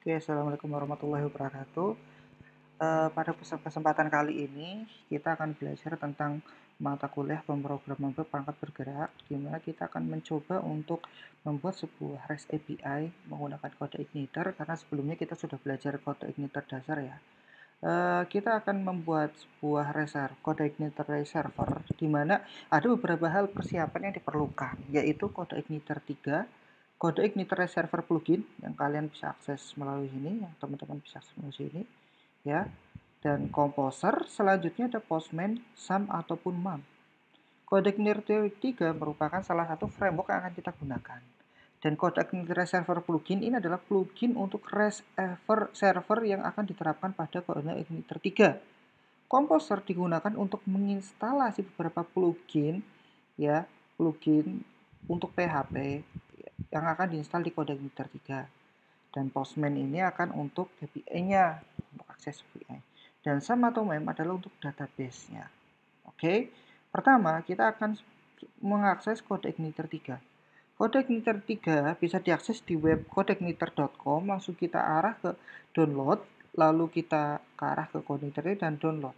Oke, assalamualaikum warahmatullahi wabarakatuh. Pada kesempatan kali ini kita akan belajar tentang mata kuliah pemrograman web perangkat bergerak, di mana kita akan mencoba untuk membuat sebuah REST API menggunakan kode igniter, karena sebelumnya kita sudah belajar kode igniter dasar ya. Kita akan membuat sebuah kode igniter server, di mana ada beberapa hal persiapan yang diperlukan, yaitu kode igniter 3, kode igniter server plugin yang kalian bisa akses melalui sini, yang teman-teman bisa akses melalui sini, ya. Dan composer, selanjutnya ada postman, sum ataupun mum. Kode igniter 3 merupakan salah satu framework yang akan kita gunakan. Dan kode igniter server plugin ini adalah plugin untuk REST server yang akan diterapkan pada kode igniter 3. Composer digunakan untuk menginstalasi beberapa plugin, ya, plugin untuk PHP yang akan diinstal di kode igniter 3. Dan postman ini akan untuk API-nya, untuk akses API. Dan sum atau mem adalah untuk database-nya. Oke, pertama kita akan mengakses kode igniter 3. Kode igniter 3 bisa diakses di web codeigniter.com, langsung kita arah ke download, lalu kita ke arah ke kode igniter dan download.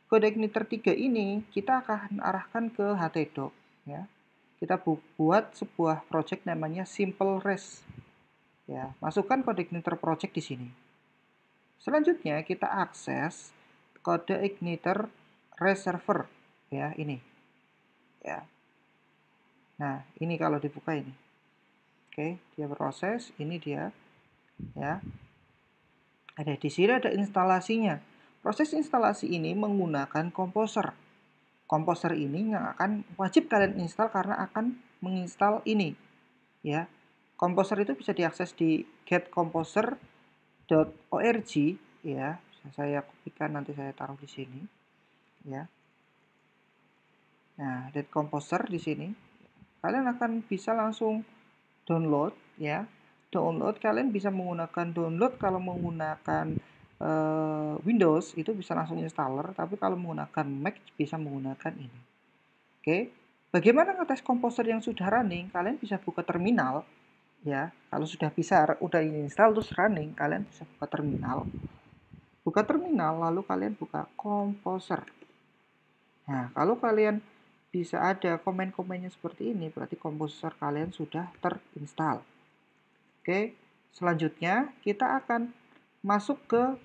Kode igniter 3 ini kita akan arahkan ke htdoc, ya. Kita buat sebuah project namanya simple REST. Ya, masukkan kode igniter project di sini. Selanjutnya kita akses kode igniter REST server, ya, ini. Ya. Nah, ini kalau dibuka ini. Oke, dia proses, ini dia, ya. Ada di sini ada instalasinya. Proses instalasi ini menggunakan Composer. Composer ini yang akan wajib kalian install karena akan menginstal ini, ya. Composer itu bisa diakses di getcomposer.org, ya. Saya kopikan, nanti saya taruh di sini, ya. Nah, get composer di sini kalian akan bisa langsung download, ya. Download kalian bisa menggunakan download kalau menggunakan Windows itu bisa langsung installer, tapi kalau menggunakan Mac bisa menggunakan ini. Oke. Bagaimana ngetes komposer yang sudah running? Kalian bisa buka terminal, ya. Kalau sudah bisa udah install terus running, kalian bisa buka terminal. Buka terminal lalu kalian buka komposer. Nah, kalau kalian bisa ada komen-komennya seperti ini, berarti komposer kalian sudah terinstall. Oke, selanjutnya kita akan masuk ke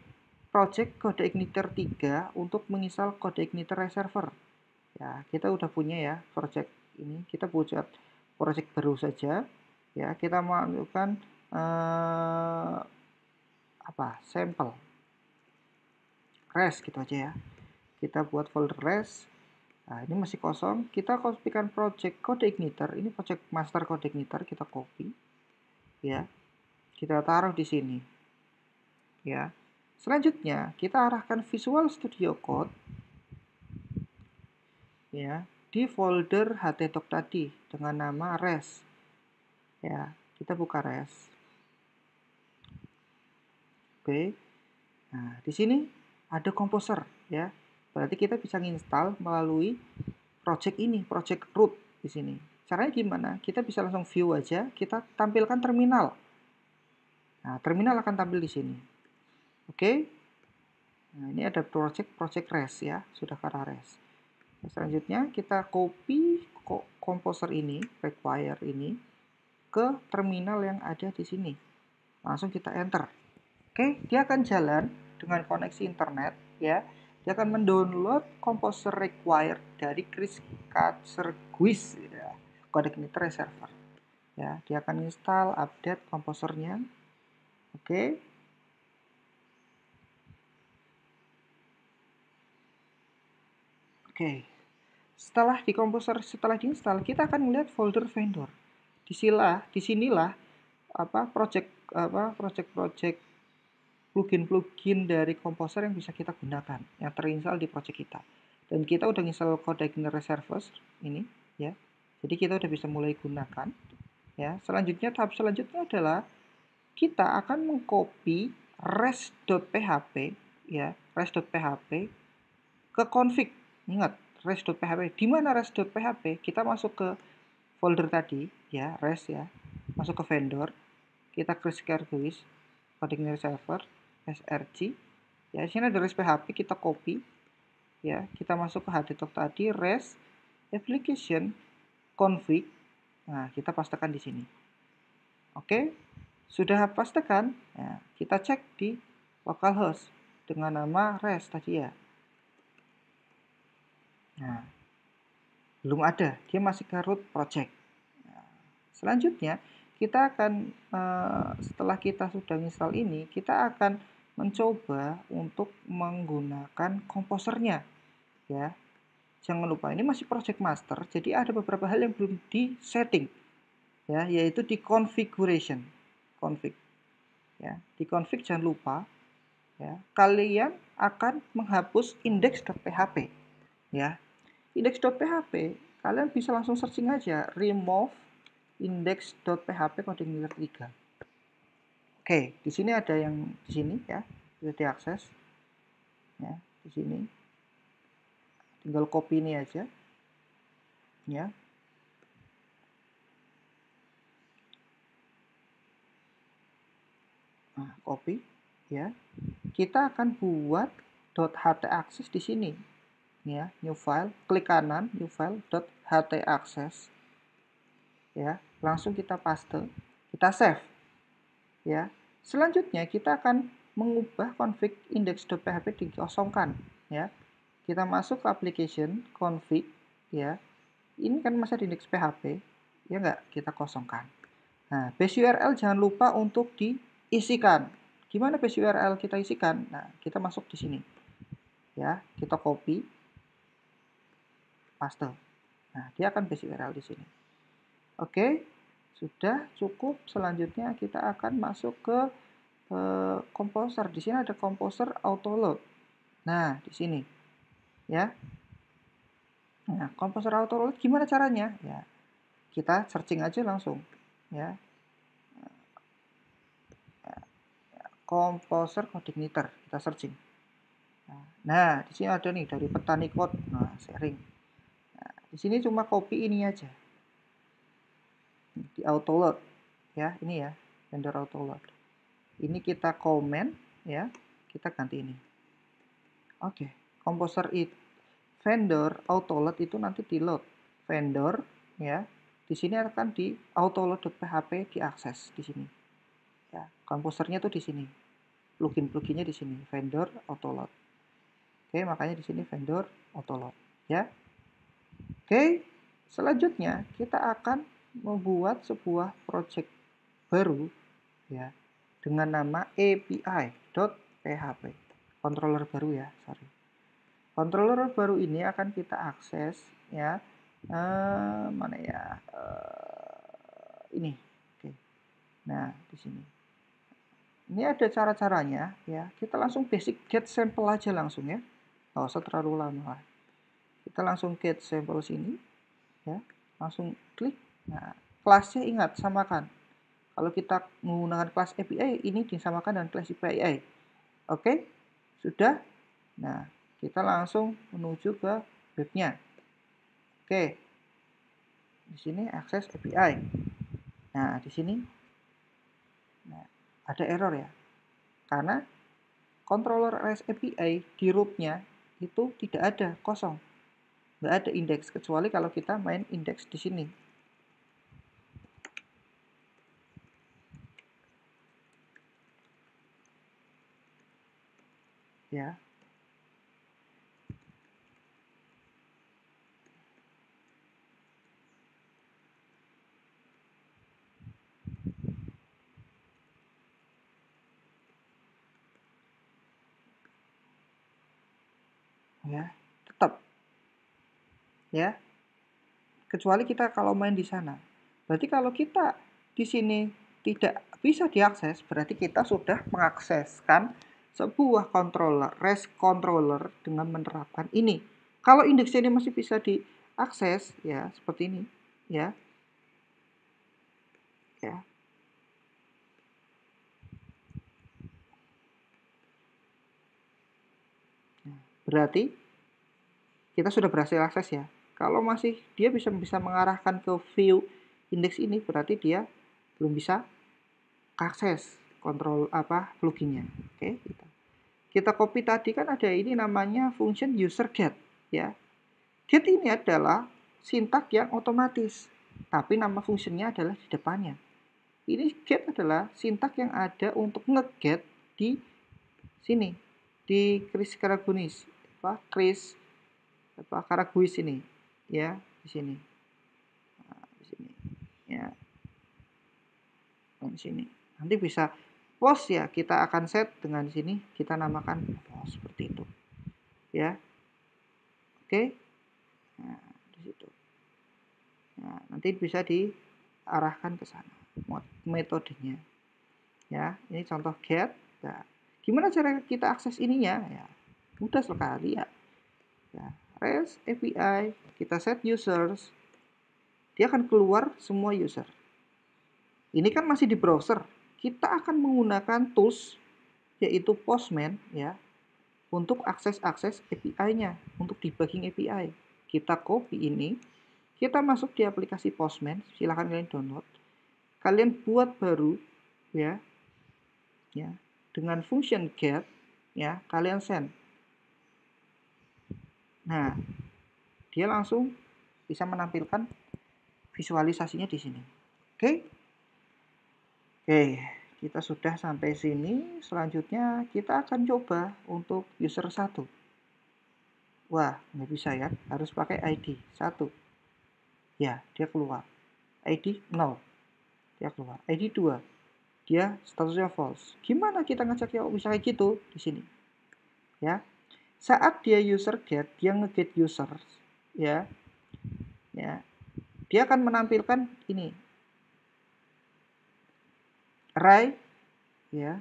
project kode igniter 3 untuk menginstal kode igniter server. Ya, kita udah punya ya project ini. Kita buat project baru saja. Ya, kita masukkan sampel REST gitu aja ya. Kita buat folder REST. Nah, ini masih kosong. Kita kopikan project kode igniter. Ini project master kode igniter, kita copy. Ya. Kita taruh di sini. Ya. Selanjutnya, kita arahkan Visual Studio Code, ya, di folder htdoc tadi dengan nama REST. Ya, kita buka REST. Oke. Nah, di sini ada Composer, ya. Berarti kita bisa install melalui project ini, project root di sini. Caranya gimana? Kita bisa langsung view aja, kita tampilkan terminal. Nah, terminal akan tampil di sini. Oke. Nah, ini ada project REST ya, sudah ke arah REST. Nah, selanjutnya kita copy Composer ini, require ini ke terminal yang ada di sini. Langsung kita enter. Oke, dia akan jalan dengan koneksi internet, ya. Dia akan mendownload Composer required dari Chris Katserguis, ya, kode igniter server. Ya, dia akan install, update komposernya. Oke. Oke. Setelah diinstal, kita akan melihat folder vendor. Disinilah project plugin dari Composer yang bisa kita gunakan, yang terinstall di project kita. Dan kita udah install kode igniter server ini, ya. Jadi kita udah bisa mulai gunakan, ya. Selanjutnya, tahap selanjutnya adalah kita akan mengcopy rest.php, ya, rest.php ke config. Ingat, rest.php. Di mana rest.php? Kita masuk ke folder tadi, ya, rest ya. Masuk ke vendor, kita Chris Katserguis. coordinator server, src. Ya, di sini ada REST PHP, kita copy. Ya, kita masuk ke hdtalk tadi, REST application config. Nah, kita pastekan di sini. Oke, sudah pastekan. Nah, kita cek di localhost dengan nama REST tadi ya. Nah, belum ada, dia masih ke root project. Nah, selanjutnya kita akan setelah kita sudah install ini, kita akan mencoba untuk menggunakan komposernya ya. Jangan lupa ini masih project master, jadi ada beberapa hal yang belum di setting ya, yaitu di configuration. Config ya. Di config jangan lupa ya, kalian akan menghapus index.php ya. Index.php kalian bisa langsung searching aja remove index.php coordinator 3. Oke, di sini ada yang di sini ya, bisa diakses ya, di sini. Tinggal copy ini aja ya. Nah, copy ya. Kita akan buat .htaccess di sini ya, new file, klik kanan new file .htaccess ya, langsung kita paste, kita save ya. Selanjutnya kita akan mengubah config index.php dikosongkan ya. Kita masuk ke application config ya. Ini kan masih di index PHP ya, enggak, kita kosongkan. Nah, base URL jangan lupa untuk diisikan. Gimana base URL kita isikan? Nah, kita masuk di sini ya, kita copy, paste. Nah, dia akan base URL di sini. Oke, sudah cukup. Selanjutnya kita akan masuk ke komposer. Di sini ada komposer autoload. Nah, di sini ya. Nah, komposer autoload gimana caranya? Ya, kita searching aja langsung ya. Komposer coordinator, kita searching. Nah, di sini ada nih dari petani code. Nah, sharing. Nah, di sini cuma copy ini aja. Di autoload ya, ini ya, vendor autoload. Ini kita comment ya, kita ganti ini. Oke, komposer it vendor autoload itu nanti di load vendor ya. Di sini akan di autoload.php diakses di sini. Ya, komposernya tuh di sini. Plugin-pluginnya di sini, vendor autoload. Oke, makanya di sini vendor autoload ya. Oke, selanjutnya kita akan membuat sebuah project baru ya dengan nama API.php. Controller baru ya, sorry. Controller baru ini akan kita akses ya. Mana ya? Ini. Oke. Nah, di sini. Ini ada cara-caranya ya. Kita langsung basic get sample aja langsung ya. Nggak usah terlalu lama. Kita langsung get sample sini ya. Langsung klik. Nah, kelasnya ingat samakan. Kalau kita menggunakan kelas API, ini disamakan dengan kelas API. Oke? Sudah? Nah, kita langsung menuju ke webnya. Oke. Di sini akses API. Nah, di sini ada error ya. Karena controller REST API di rootnya itu tidak ada, kosong. Nggak ada indeks, kecuali kalau kita main indeks di sini. Ya. Ya, tetap. Ya. Kecuali kita kalau main di sana. Berarti kalau kita di sini tidak bisa diakses, berarti kita sudah mengakseskan sebuah controller, REST controller dengan menerapkan ini. Kalau indeksnya ini masih bisa diakses, ya seperti ini, ya. Ya. Berarti kita sudah berhasil akses ya. Kalau masih dia bisa mengarahkan ke view indeks ini, berarti dia belum bisa akses kontrol pluginnya. Oke, kita copy tadi kan ada ini namanya function user get ya. Get ini adalah sintak yang otomatis, tapi nama fungsinya adalah di depannya. Ini get adalah sintak yang ada untuk nge-get di sini, di Chris Karagunis, Karaguis ini, ya, di sini. Nah, di sini, ya. Di sini. Nanti bisa post ya, kita akan set dengan sini, kita namakan post seperti itu. Ya. Oke. Nah, di situ. Nah, nanti bisa diarahkan ke sana metodenya. Ya, ini contoh get. Nah, gimana cara kita akses ininya? Ya, mudah sekali ya. Ya, REST API, kita set users, dia akan keluar semua user. Ini kan masih di browser. Kita akan menggunakan tools yaitu Postman ya untuk akses API-nya, untuk debugging API. Kita copy ini, kita masuk di aplikasi Postman, silahkan kalian download. Kalian buat baru ya dengan function get ya, kalian send. Nah, dia langsung bisa menampilkan visualisasinya di sini. Oke, kita sudah sampai sini. Selanjutnya kita akan coba untuk user 1. Wah, nggak bisa ya, harus pakai ID 1. Ya, dia keluar. ID 0, dia keluar. ID 2, dia statusnya false. Gimana kita ngecek ya bisa kayak gitu di sini? Ya, saat dia user get, dia nge-get user, ya, dia akan menampilkan ini array, ya.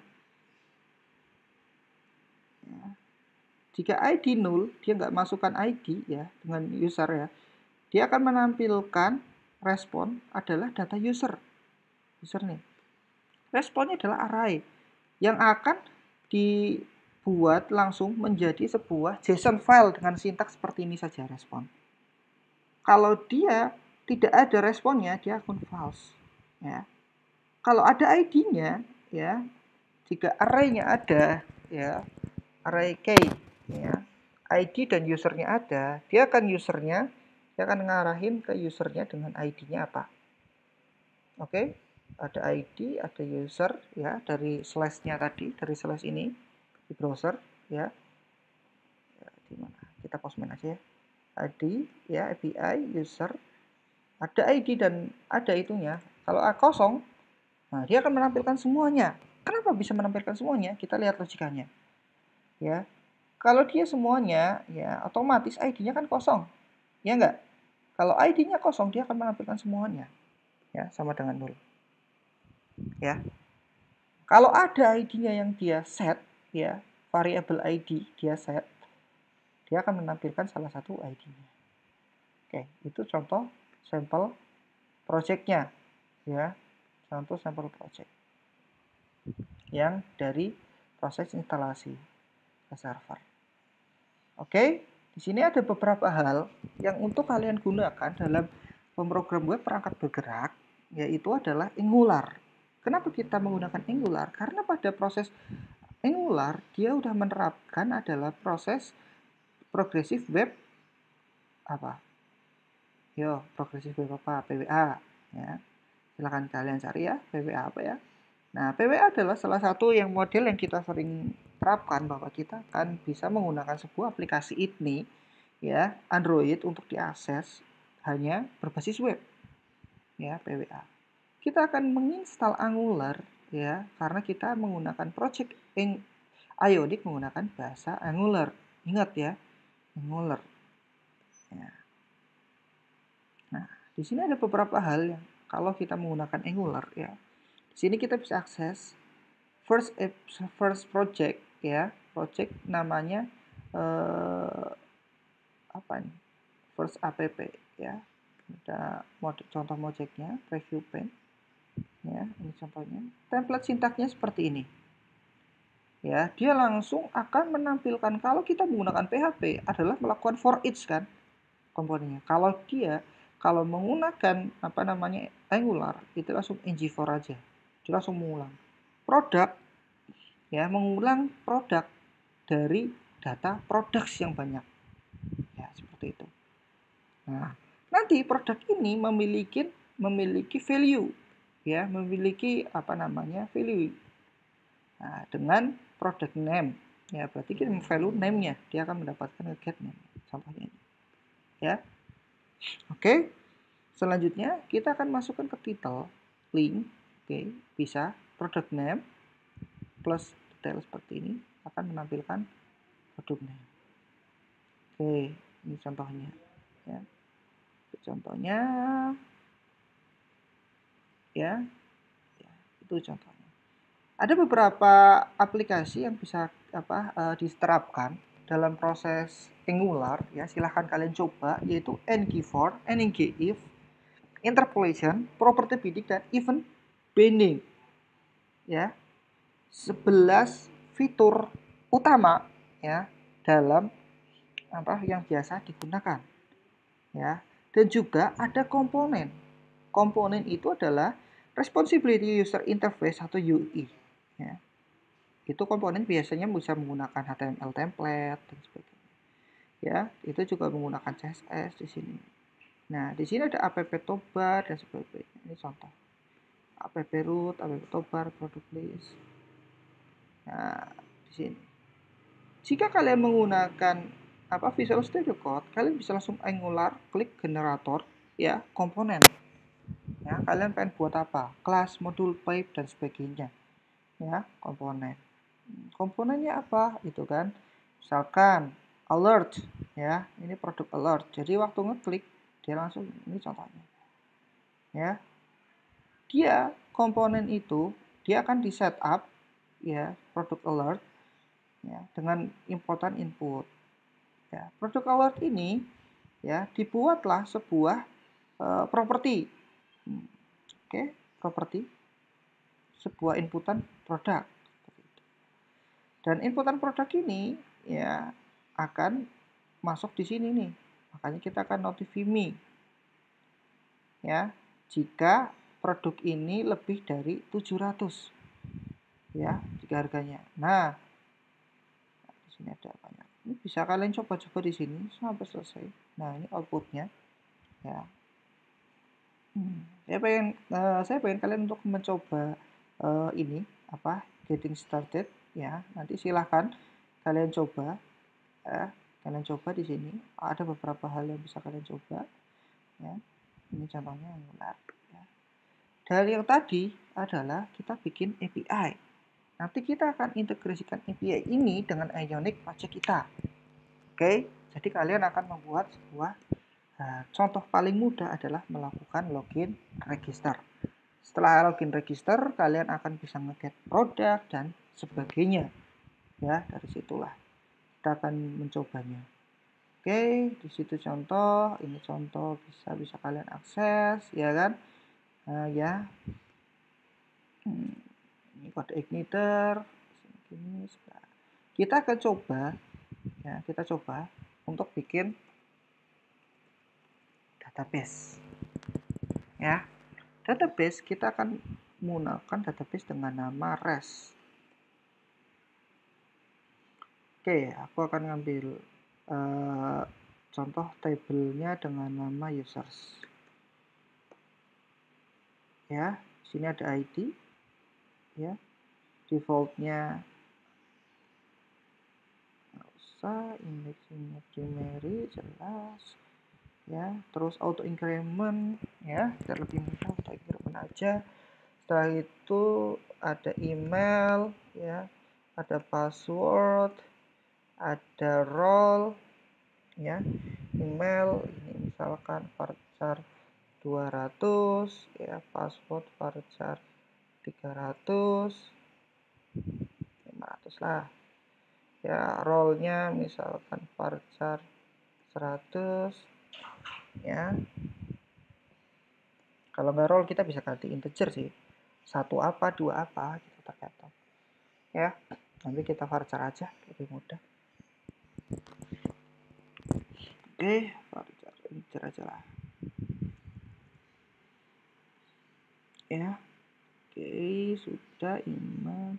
Jika ID 0, dia nggak masukkan ID ya dengan user ya, dia akan menampilkan respon adalah data user nih. Responnya adalah array yang akan dibuat langsung menjadi sebuah JSON file dengan sintaks seperti ini saja respon. Kalau dia tidak ada responnya, dia akan false. Ya. Kalau ada ID-nya, ya, jika array-nya ada, ya, array key, ya, ID dan usernya ada, dia akan ngarahin ke usernya dengan ID-nya apa. Oke, ada ID, ada user, ya, dari slash-nya tadi, dari slash ini di browser, ya. Di mana? Kita Postman aja ya. ID, ya, API, user, ada ID dan ada itunya. Kalau kosong, nah dia akan menampilkan semuanya. Kenapa bisa menampilkan semuanya? Kita lihat logikanya. Ya, kalau dia semuanya, ya otomatis ID-nya kan kosong. Ya enggak? Kalau ID-nya kosong, dia akan menampilkan semuanya. Ya, sama dengan 0. Ya. Kalau ada ID-nya yang dia set, ya, variable ID dia set, dia akan menampilkan salah satu ID-nya. Oke, itu contoh sampel project-nya, ya. Contoh sampel project yang dari proses instalasi ke server. Oke, di sini ada beberapa hal yang untuk kalian gunakan dalam pemrogram web perangkat bergerak, yaitu adalah Angular. Kenapa kita menggunakan Angular? Karena pada proses Angular, dia udah menerapkan adalah proses progressive web apa? Progressive web apa? PWA. Ya. Silahkan kalian cari ya, PWA apa ya. Nah, PWA adalah salah satu yang model yang kita sering terapkan bahwa kita akan bisa menggunakan sebuah aplikasi ini, ya, Android untuk diakses hanya berbasis web. Ya, PWA. Kita akan menginstal Angular ya, karena kita menggunakan project Ionic menggunakan bahasa Angular. Ingat ya, Angular. Ya. Nah, di sini ada beberapa hal yang kalau kita menggunakan Angular ya. Di sini kita bisa akses first project ya, project namanya apa nih? First app ya. Ada contoh projectnya, preview pane. Ya, ini contohnya. Template sintaknya seperti ini. Ya, dia langsung akan menampilkan kalau kita menggunakan PHP adalah melakukan for each kan komponennya. Kalau menggunakan Angular itu langsung ng4 aja. Dia langsung mengulang. produk, ya, mengulang produk dari data products yang banyak, ya, seperti itu. Nah, nanti produk ini memiliki value, ya, memiliki value. Nah, dengan product name, ya, berarti kita value name-nya, dia akan mendapatkan get name, contohnya ini, ya. Oke, selanjutnya kita akan masukkan ke title, link, oke, bisa product name plus detail seperti ini akan menampilkan produk name. Oke, ini contohnya, ya. Contohnya, ya, itu contohnya. Ada beberapa aplikasi yang bisa diterapkan dalam proses Angular, ya, silahkan kalian coba, yaitu ngFor, ngIf, interpolation, property binding, dan event binding, ya. 11 fitur utama, ya, dalam yang biasa digunakan, ya. Dan juga ada komponen. Komponen itu adalah responsibility user interface atau UI, ya. Itu komponen biasanya bisa menggunakan HTML template dan sebagainya, ya. Itu juga menggunakan CSS di sini. Nah, di sini ada app toolbar dan sebagainya. Ini contoh. App root, app toolbar, product list. Nah, di sini. Jika kalian menggunakan Visual Studio Code, kalian bisa langsung Angular, klik generator, ya, komponen. Ya, kalian pengen buat apa? Kelas, modul, pipe, dan sebagainya. Ya, komponen. Komponennya apa? Itu kan. Misalkan alert, ya. Ini produk alert. Jadi waktu ngeklik, dia langsung, ini contohnya. Ya. Dia komponen itu dia akan di setup, ya, produk alert, ya, dengan importan input. Ya, produk alert ini, ya, dibuatlah sebuah properti. Oke, properti sebuah inputan produk. Dan inputan produk ini, ya, akan masuk di sini nih. Makanya kita akan notify me, ya, jika produk ini lebih dari 700, ya, jika harganya. Nah, di sini ada banyak. Ini bisa kalian coba-coba di sini sampai selesai. Nah, ini outputnya, ya. Saya pengen kalian untuk mencoba ini getting started, ya. Nanti silahkan kalian coba, ya. Kalian coba di sini. Ada beberapa hal yang bisa kalian coba, ya. Ini contohnya Angular, ya. Dari yang tadi adalah kita bikin API. Nanti kita akan integrasikan API ini dengan Ionic project kita. Oke, jadi kalian akan membuat sebuah contoh paling mudah adalah melakukan login register. Setelah login register, kalian akan bisa nge-get produk dan sebagainya. Ya, dari situlah kita akan mencobanya. Oke, di situ contoh, ini contoh bisa kalian akses, ya kan? Ya. Ini kode igniter. Kita akan coba, ya, untuk bikin database. Ya. Database kita akan menggunakan database dengan nama REST. Oke, aku akan ngambil contoh tabelnya dengan nama users. Ya, sini ada ID, ya. Defaultnya nggak usah, indexnya primary jelas, ya. Terus auto increment, ya, biar lebih mudah, auto increment aja. Setelah itu ada email, ya, ada password, ada role, ya. Email ini misalkan varchar 200, ya, password varchar 300, 500 lah, ya. Role-nya misalkan varchar 100, ya. Kalau nggak role kita bisa ganti integer sih, 1 apa 2 apa gitu, tergantung, ya. Nanti kita varchar aja lebih mudah. Oke, varchar integer aja lah, ya. Oke, sudah email,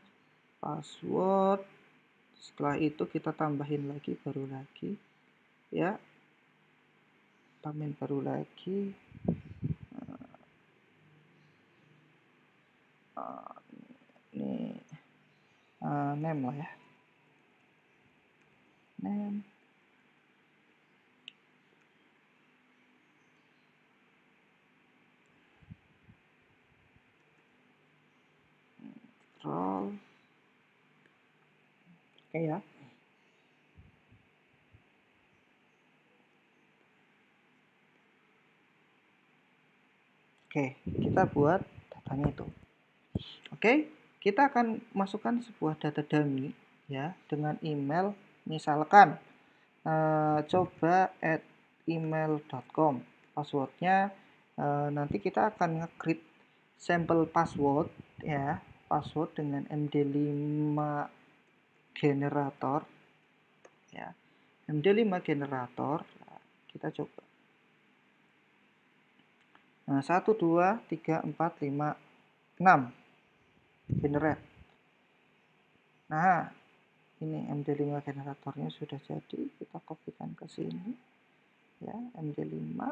password. Setelah itu kita tambahin lagi, baru lagi ya, tambahin baru lagi. Ini name lah ya, name. Role. Oke ya. Oke, kita buat datanya itu. Oke, kita akan masukkan sebuah data dummy ya dengan email, misalkan coba@email.com. Passwordnya nanti kita akan nge-create sampel password ya, password dengan MD5 generator ya, MD5 generator. Nah, kita coba. Nah, 1 2 3 4 5 6 generate. Nah, ini MD5 generatornya sudah jadi, kita kopikan ke sini ya, MD5,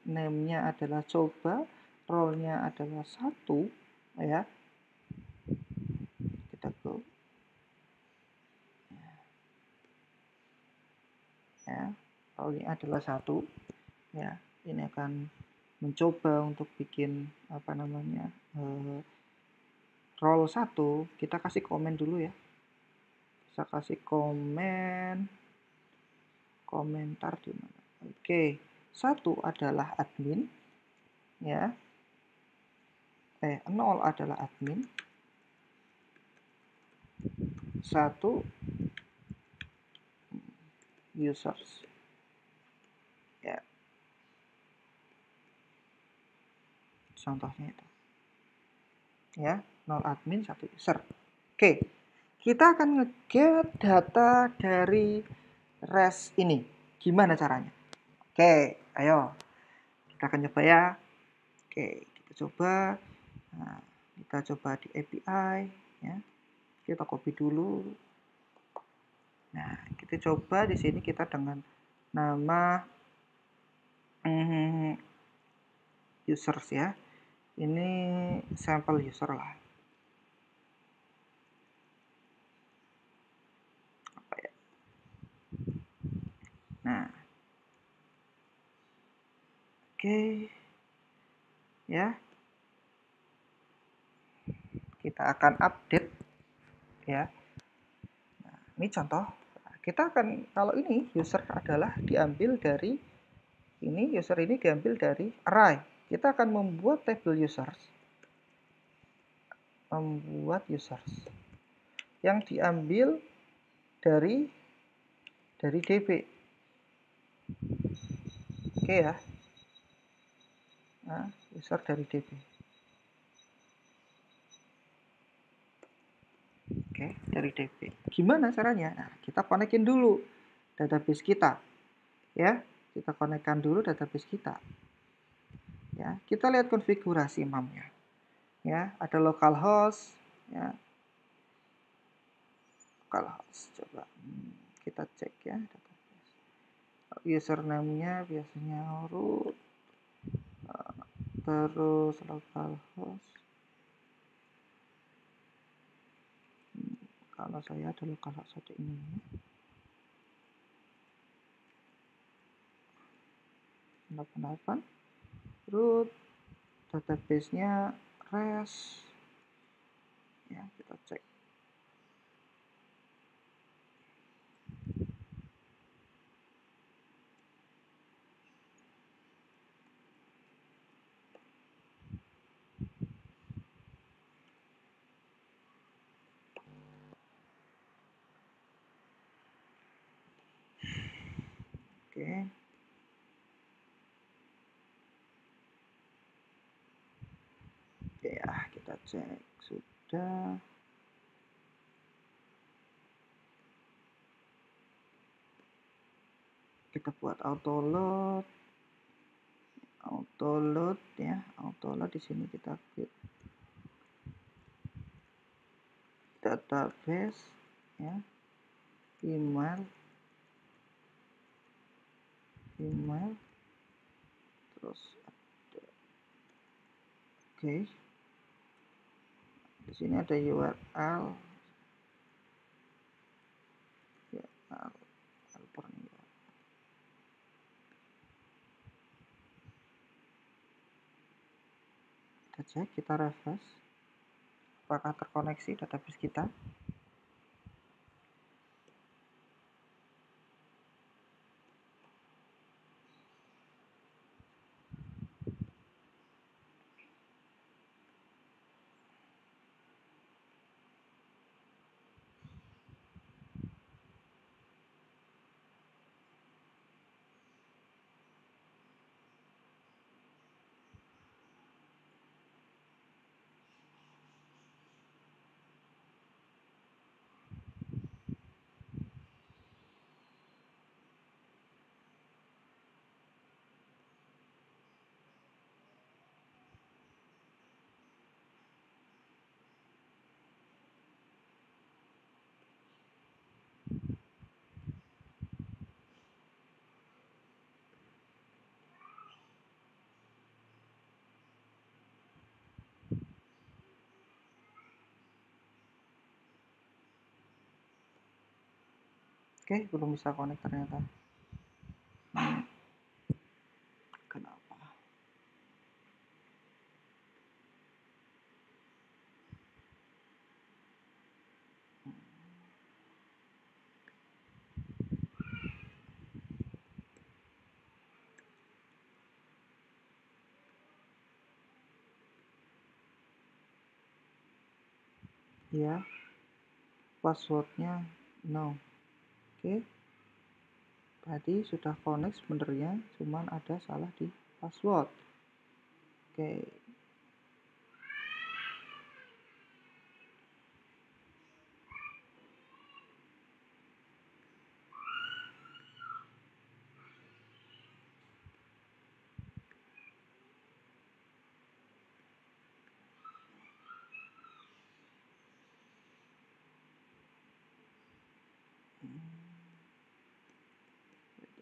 name-nya adalah coba, role-nya adalah 1 ya. Kita go ya, role-nya adalah 1 ya. Ini akan mencoba untuk bikin apa namanya, role 1. Kita kasih komen dulu ya, bisa kasih komentar di mana. Oke, 1 adalah admin ya, 0 adalah admin, 1 users ya, contohnya itu ya, 0 admin 1 user. Oke, kita akan nge-get data dari REST ini. Gimana caranya? Oke, ayo kita akan coba ya. Oke, kita coba. Nah, kita coba di API ya. Kita copy dulu. Nah, kita coba di sini kita dengan nama users ya. Ini sampel user lah. Apa ya? Nah, oke ya. Kita akan update ya. Nah, ini contoh. Kita akan, kalau ini user adalah diambil dari ini, user ini diambil dari array. Kita akan membuat table users. Membuat users yang diambil dari DB. Oke ya. Nah, user dari DB. Oke, dari DB. Gimana caranya? Nah, kita konekin dulu database kita. Ya, kita konekkan dulu database kita. Ya, kita lihat konfigurasi MAM-nya. Ya, ada localhost ya. Localhost coba kita cek ya database. Username-nya biasanya root, terus localhost. Kalau saya ada localhost saja ini. 88 root, database-nya REST ya, kita cek. Oke. Oke ya, kita cek sudah. Kita buat auto load ya, auto load di sini kita database ya, email terus ada, oke, di sini ada URL ya, helpernya. Kita cek, kita refresh apakah terkoneksi database kita. Oke, belum bisa connect ternyata. Kenapa? Ya, passwordnya no. Oke, tadi sudah connect sebenarnya, cuman ada salah di password. Oke,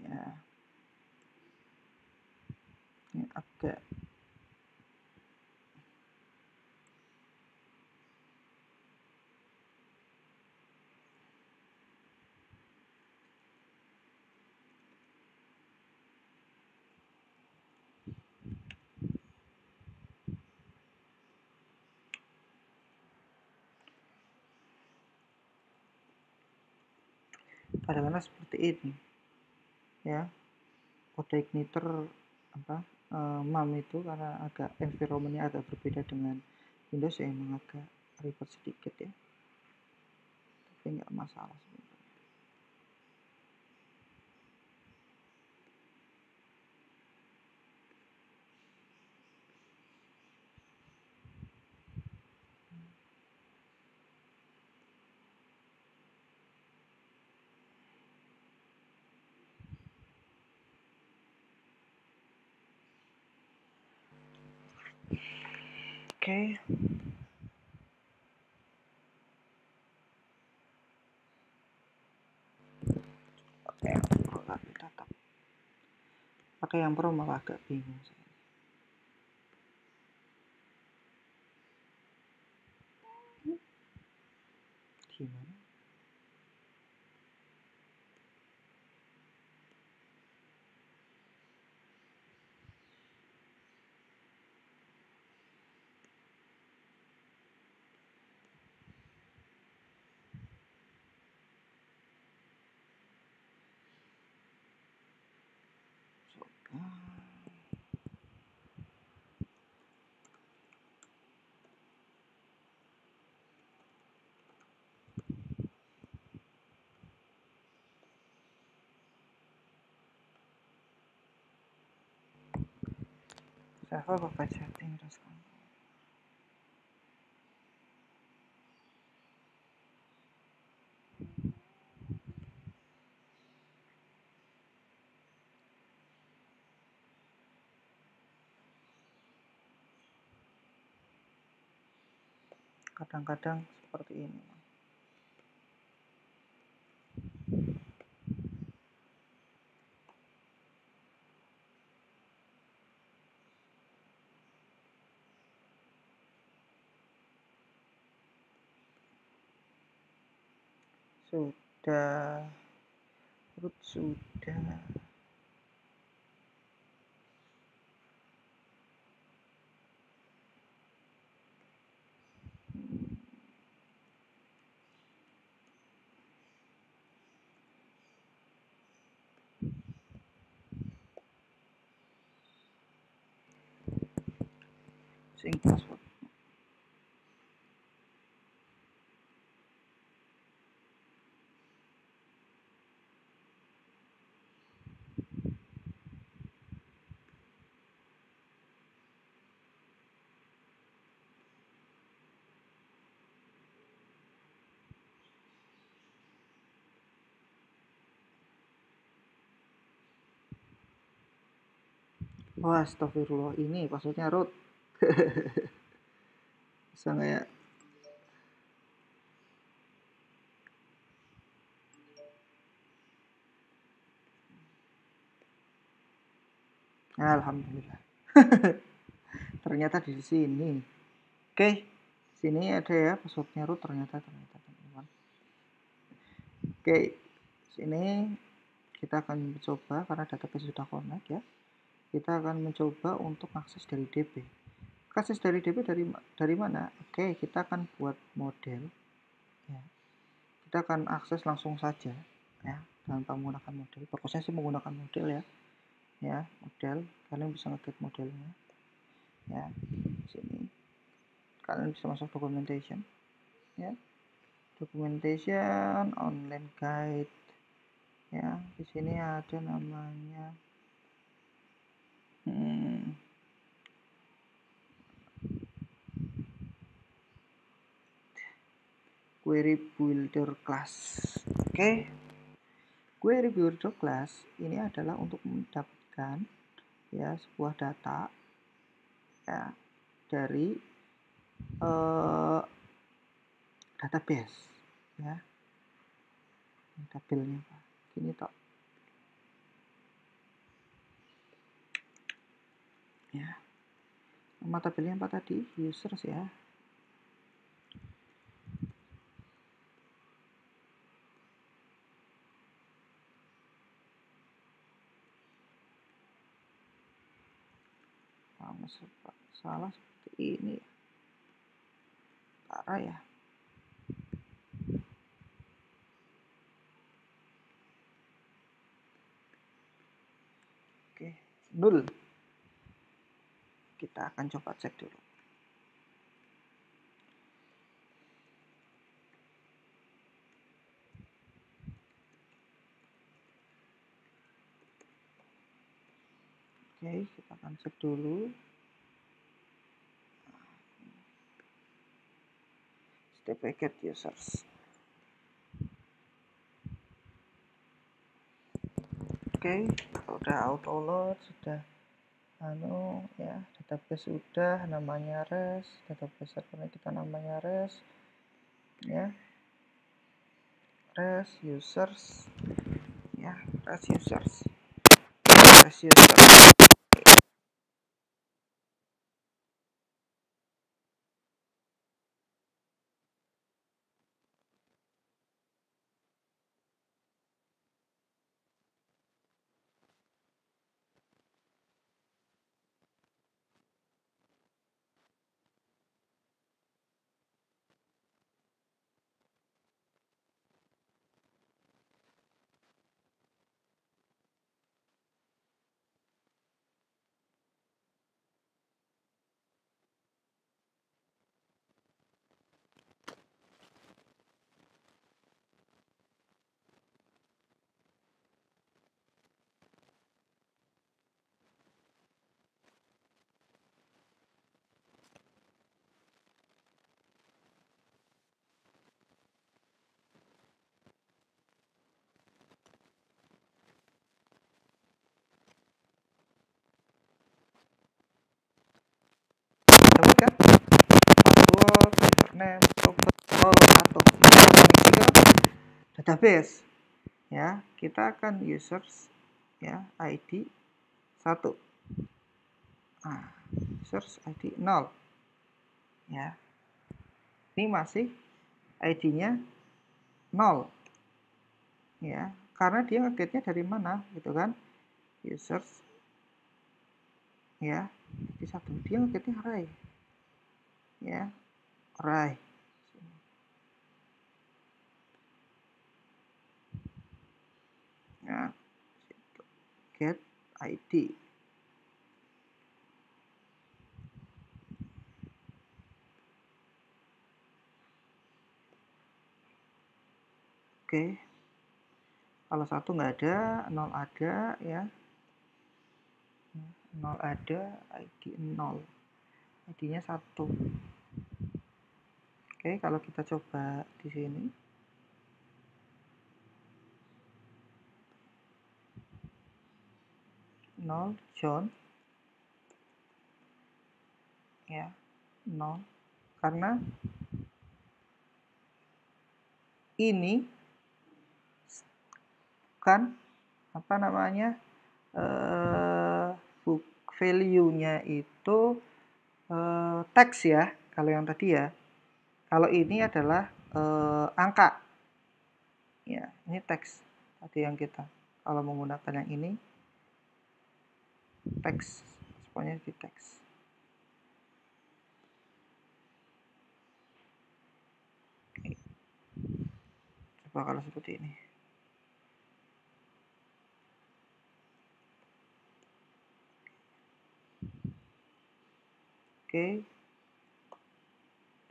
ya, ini agak kadang-kadang seperti ini ya, kode igniter apa MAM itu karena agak environmentnya agak berbeda dengan Windows ya, emang agak ribet sedikit ya, tapi nggak masalah sebenarnya. Oke, pakai yang pro tapi tetap pakai yang pro malah agak bingung saya. Gimana? Server pakai setting terus kan. Kadang-kadang seperti ini. sudah, root sudah. Sync password. Wah, astagfirullah, ini passwordnya root. Bisa nggak ya? Alhamdulillah. Ternyata di sini. Oke, sini ada ya passwordnya root ternyata teman-teman. Oke, sini kita akan mencoba karena database sudah connect ya. Kita akan mencoba untuk akses dari DB. Akses dari DB dari mana? Oke, kita akan buat model ya. Kita akan akses langsung saja ya tanpa menggunakan model. Bagusnya sih menggunakan model ya. Ya, model. Kalian bisa nge-get modelnya. Ya, sini. Kalian bisa masuk documentation ya. Documentation, online guide. Ya, di sini ada namanya query builder class. Oke. Query builder class ini adalah untuk mendapatkan ya sebuah data ya dari database ya. Ini tabelnya Pak. Gini toh. Ya. Nama tabelnya apa tadi? Users ya. Salah seperti ini ya. Parah ya. Oke, 0. Kita akan coba cek dulu. Oke, kita akan cek dulu. Step get users. Oke, udah auto load, sudah ya, database sudah, namanya res, database servernya kita namanya res ya, res users ya, res users. Dapat kan? Password, username, atau database ya. Kita akan users ya, ID 1. Nah, users ID 0 ya. Ini masih ID-nya 0 ya, karena dia nge-get-nya dari mana gitu kan, users ya, di satu dia nge-get-nya array ya, array ya, get ID. Oke, kalau satu nggak ada, 0 ada ya, 0 ada, ID 0, ID-nya 1. Oke, kalau kita coba di sini, nol John ya, 0, karena ini kan apa namanya, value-nya itu teks ya, kalau yang tadi ya. Kalau ini adalah angka ya, ini teks tadi yang kita, kalau menggunakan yang ini teks, pokoknya di teks. Oke. Coba kalau seperti ini. Oke,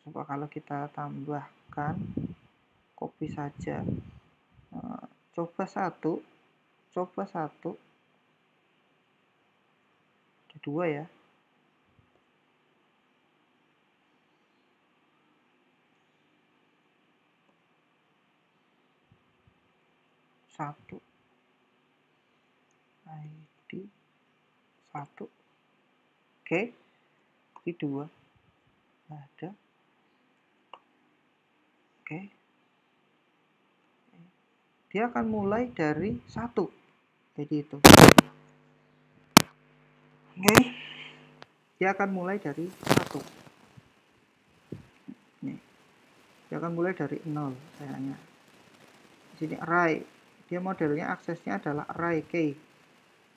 coba kalau kita tambahkan, copy saja, coba satu, ada 2 ya, satu ID 1, oke, ini 2 ada, oke, dia akan mulai dari 1, jadi itu, oke, dia akan mulai dari 1, nih, dia akan mulai dari 0 kayaknya. Di sini array, dia modelnya aksesnya adalah array key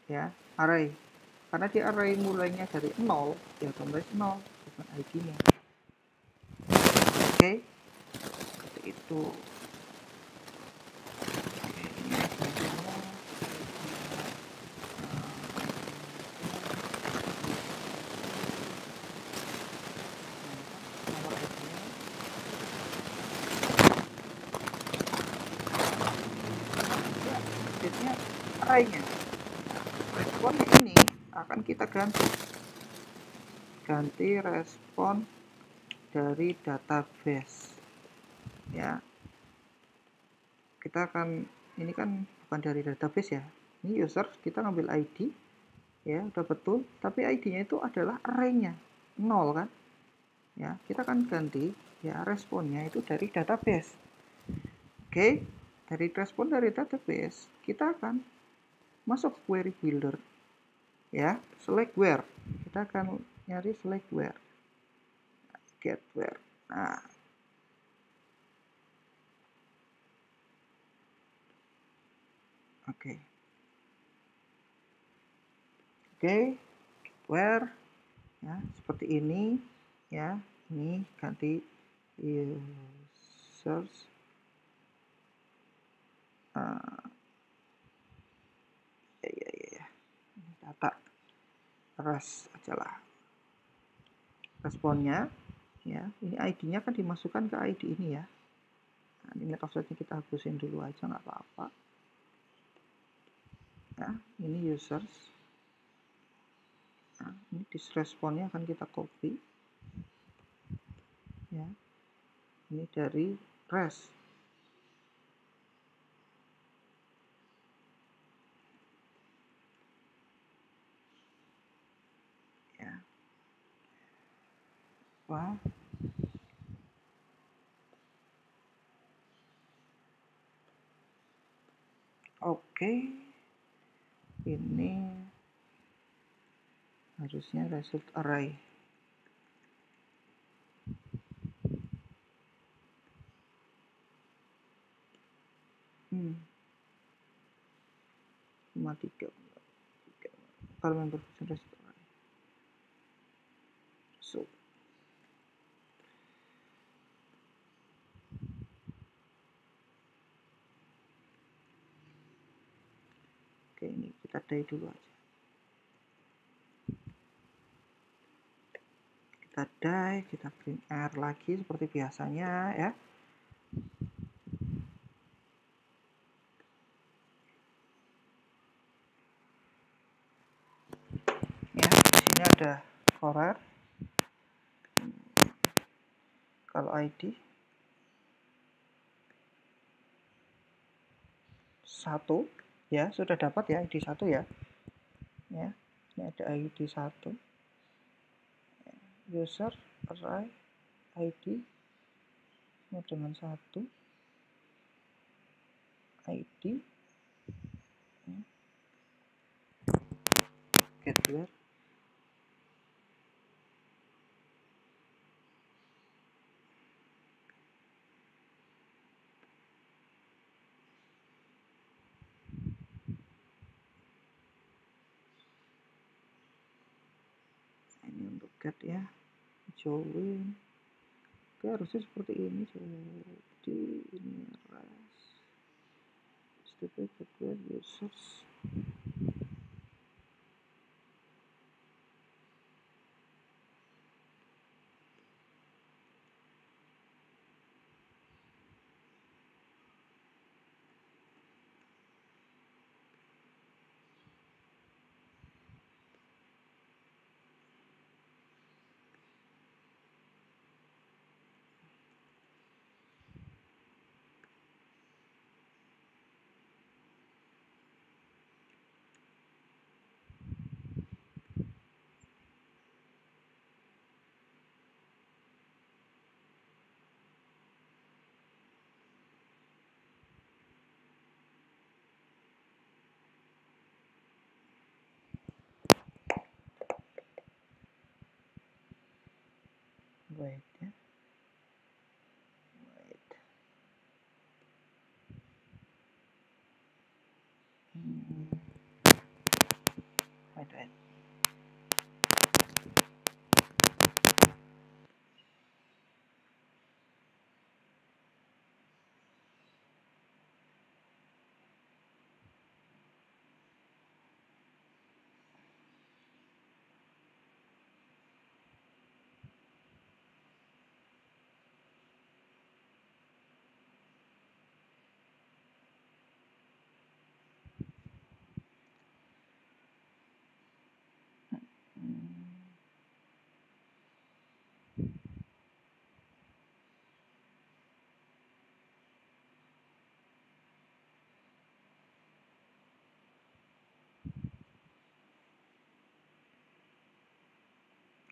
ya, array, karena dia array mulainya dari 0 ya, otomatis 0 bukan ID-nya. Oke, seperti itu. Jadi array-nya, responnya ini akan kita ganti respon dari database ya. Kita akan, ini kan bukan dari database ya, ini user, kita ngambil ID ya, udah betul, tapi ID-nya itu adalah array-nya 0 kan ya, kita akan ganti ya responnya itu dari database. Oke, dari respon dari database kita akan masuk query builder ya, select where, kita akan nyari select where, get where. Nah, oke, where ya, seperti ini ya, ini ganti users ya, data res aja lah, responnya ya, ini ID-nya kan dimasukkan ke ID ini ya. Nah, ini offsetnya kita hapusin dulu aja, nggak apa-apa ya. Ini users, nah, ini responnya akan kita copy ya, ini dari res ya. Wah, oke, ini harusnya result array. 3,3 file member version restoran. So oke, ini kita die dulu aja. Kita die, kita print R lagi seperti biasanya ya. Ya, di sini ada for. Kalau ID 1 ya, sudah dapat ya ID 1 ya. Ya, ini ada ID 1. User array ID dengan 1 ID get where ini untuk get ya, join. Oke, harusnya seperti ini. Jadi ini res stp get where users. Wait ya, wait. Wait.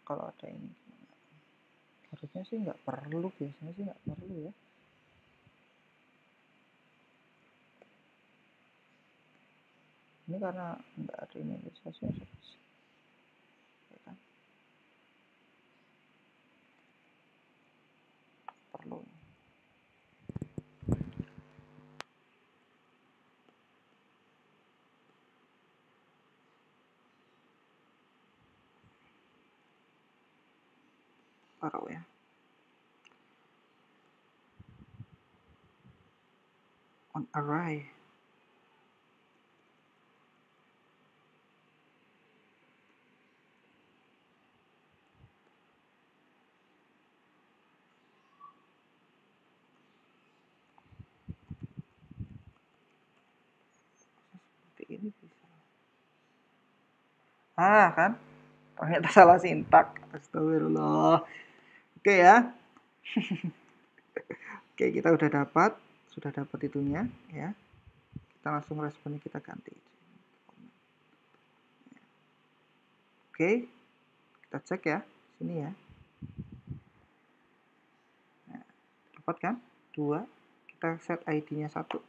Kalau ada ini harusnya sih nggak perlu, biasanya sih nggak perlu ya. Ini karena nggak ada inisialisasinya ya kan, perlu. Taruh ya. On array. Seperti ini bisa. Kan? Ternyata salah sintak. Astagfirullah. Oke ya. Oke, kita sudah dapat itunya ya. Kita langsung responnya kita ganti. Oke, kita cek ya sini ya. Nah, dapat kan 2, kita set ID-nya 1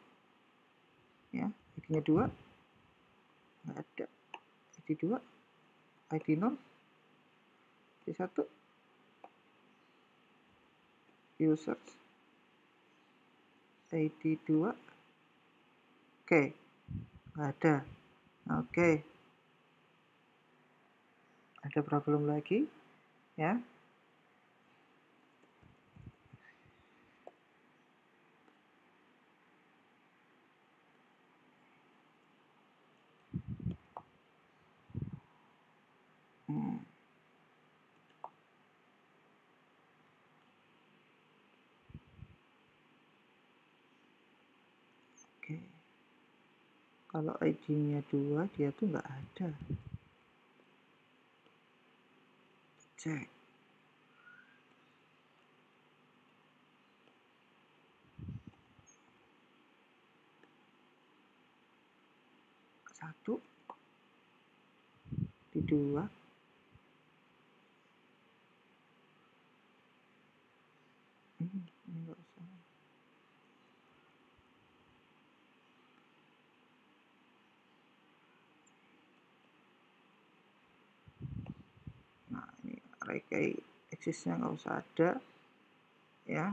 ya, ID-nya 2 nggak ada, ID 2, ID 0, ID 1, users, ID 2, oke, nggak ada. Oke, ada problem lagi ya. Oke, kalau ID-nya 2 dia tuh nggak ada. Cek. Satu di 2. Ini nggak usah. Nah, ini array eksisnya nggak usah ada ya.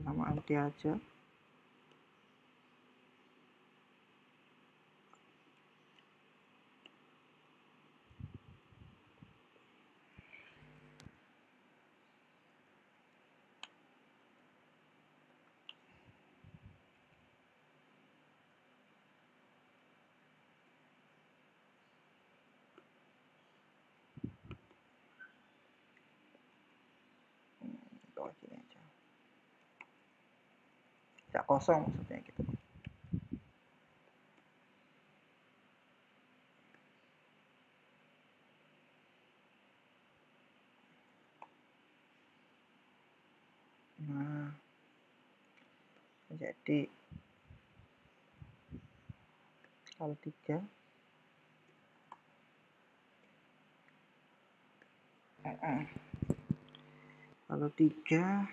Sama anti aja. Itu gini aja. Tidak kosong maksudnya gitu. Nah, jadi kalau 3 kalau 3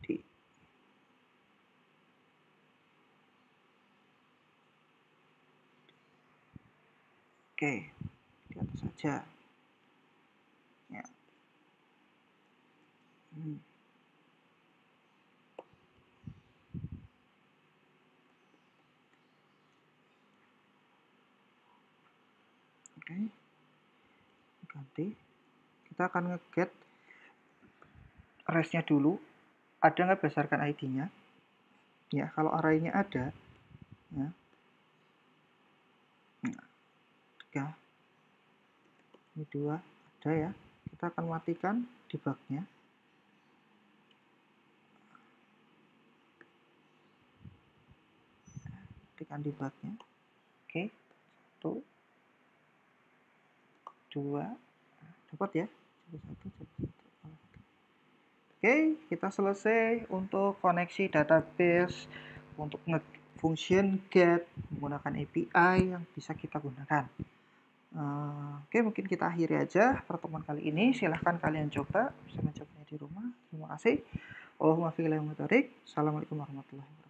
di oke, di atas saja ya. Oke, ganti. Kita akan nge-get rest-nya dulu. Ada nggak berdasarkan ID-nya? Ya, kalau array-nya ada, ya. Nah, 3, ini 2, ada ya. Kita akan matikan debug-nya. Matikan debug-nya. Oke, 1, 2, dapat ya? 1. Oke, kita selesai untuk koneksi database, untuk function get menggunakan API yang bisa kita gunakan. Oke, mungkin kita akhiri aja pertemuan kali ini. Silahkan kalian coba, bisa mencobanya di rumah. Terima kasih. Assalamualaikum warahmatullahi wabarakatuh.